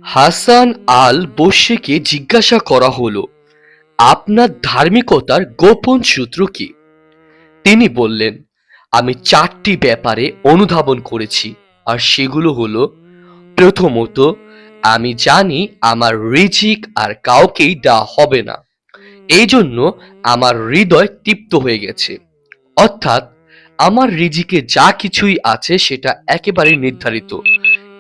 হাসান আল বসরিকে জিজ্ঞাসা করা হলো, আপনার ধার্মিকতার গোপন সূত্র কি? তিনি বললেন, আমি 4টি ব্যাপারে অনুধাবন করেছি, আর সেগুলো হলো: প্রথমত, আমি জানি আমার রিজিক আর কাউকেই দেওয়া হবে না, এই জন্য আমার হৃদয় তৃপ্ত হয়ে গেছে। অর্থাৎ আমার রিজিকে যা কিছুই আছে সেটা একেবারে নির্ধারিত।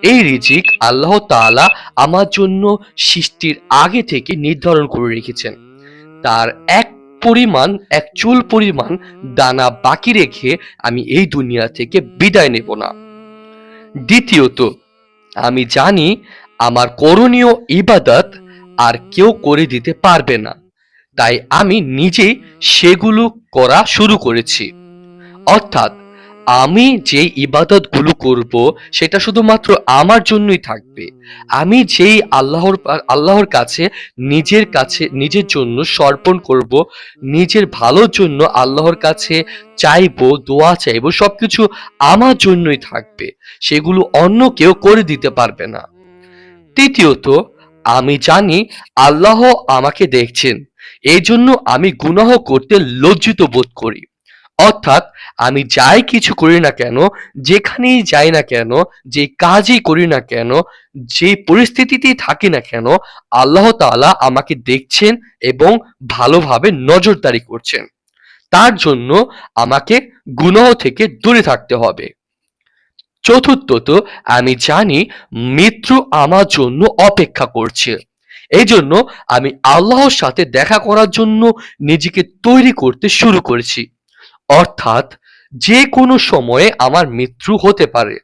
এই রিজিক আল্লাহ তাআলা আমার জন্য সৃষ্টির আগে থেকে নির্ধারণ করে রেখেছেন। তার এক চুল পরিমাণ দানা বাকি রেখে আমি এই দুনিয়া থেকে বিদায় নেব না। দ্বিতীয়ত, আমি জানি আমার করণীয় ইবাদত আর কেউ করে দিতে পারবে না, তাই আমি নিজেই সেগুলো করা শুরু করেছি। অর্থাৎ আমি যে ইবাদতগুলো করব সেটা শুধুমাত্র আমার জন্যই থাকবে। আমি যেই আল্লাহর কাছে নিজের জন্য সমর্পণ করব, নিজের ভালোর জন্য আল্লাহর কাছে চাইবো, দোয়া চাইবো, সবকিছু আমার জন্যই থাকবে, সেগুলো অন্য কেউ করে দিতে পারবে না। তৃতীয়ত, আমি জানি আল্লাহ আমাকে দেখছেন, এই জন্য আমি গুনাহ করতে লজ্জিত বোধ করি। অর্থাৎ আমি যাই কিছু করি না কেন, যেখানেই যাই না কেন, যে কাজই করি না কেন, যে পরিস্থিতিতেই থাকি না কেন, আল্লাহ তাআলা আমাকে দেখছেন এবং ভালোভাবে নজরদারি করছেন। তার জন্য আমাকে গুনাহ থেকে দূরে থাকতে হবে। চতুর্থত, আমি জানি মৃত্যু আমার জন্য অপেক্ষা করছে, এই জন্য আমি আল্লাহর সাথে দেখা করার জন্য নিজেকে তৈরি করতে শুরু করেছি। অর্থাৎ যে কোনো সময়ে আমার মৃত্যু হতে পারে,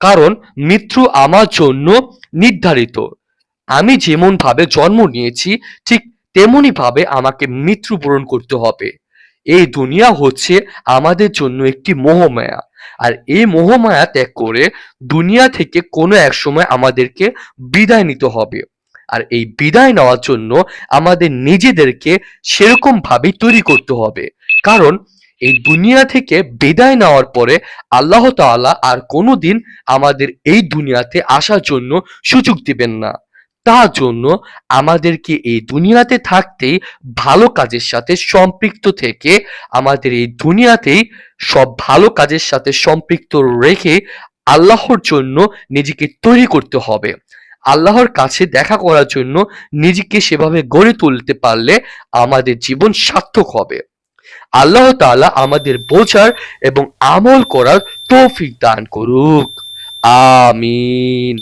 কারণ মৃত্যু আমার জন্য নির্ধারিত। আমি যেমন ভাবে জন্ম নিয়েছি ঠিক তেমনি ভাবে আমাকে মৃত্যুবরণ করতে হবে। এই দুনিয়া হচ্ছে আমাদের জন্য একটি মোহমায়া, আর এই মোহমায়া ত্যাগ করে দুনিয়া থেকে কোনো এক সময় আমাদেরকে বিদায় নিতে হবে। আর এই বিদায় নেওয়ার জন্য আমাদের নিজেদেরকে সেরকম ভাবেই তৈরি করতে হবে, কারণ এই দুনিয়া থেকে বিদায় নেওয়ার পরে আল্লাহ তাআলা আর কোনোদিন আমাদের এই দুনিয়াতে আসার জন্য সুযোগ দিবেন না। তার জন্য আমাদেরকে এই দুনিয়াতে থাকতেই ভালো কাজের সাথে সম্পৃক্ত থেকে আমাদের এই দুনিয়াতেই সব ভালো কাজের সাথে সম্পৃক্ত রেখে আল্লাহর জন্য নিজেকে তৈরি করতে হবে। আল্লাহর কাছে দেখা করার জন্য নিজেকে সেভাবে গড়ে তুলতে পারলে আমাদের জীবন সার্থক হবে। আল্লাহ তাআলা আমাদের বোঝার এবং আমল করার তৌফিক দান করুক। আমিন।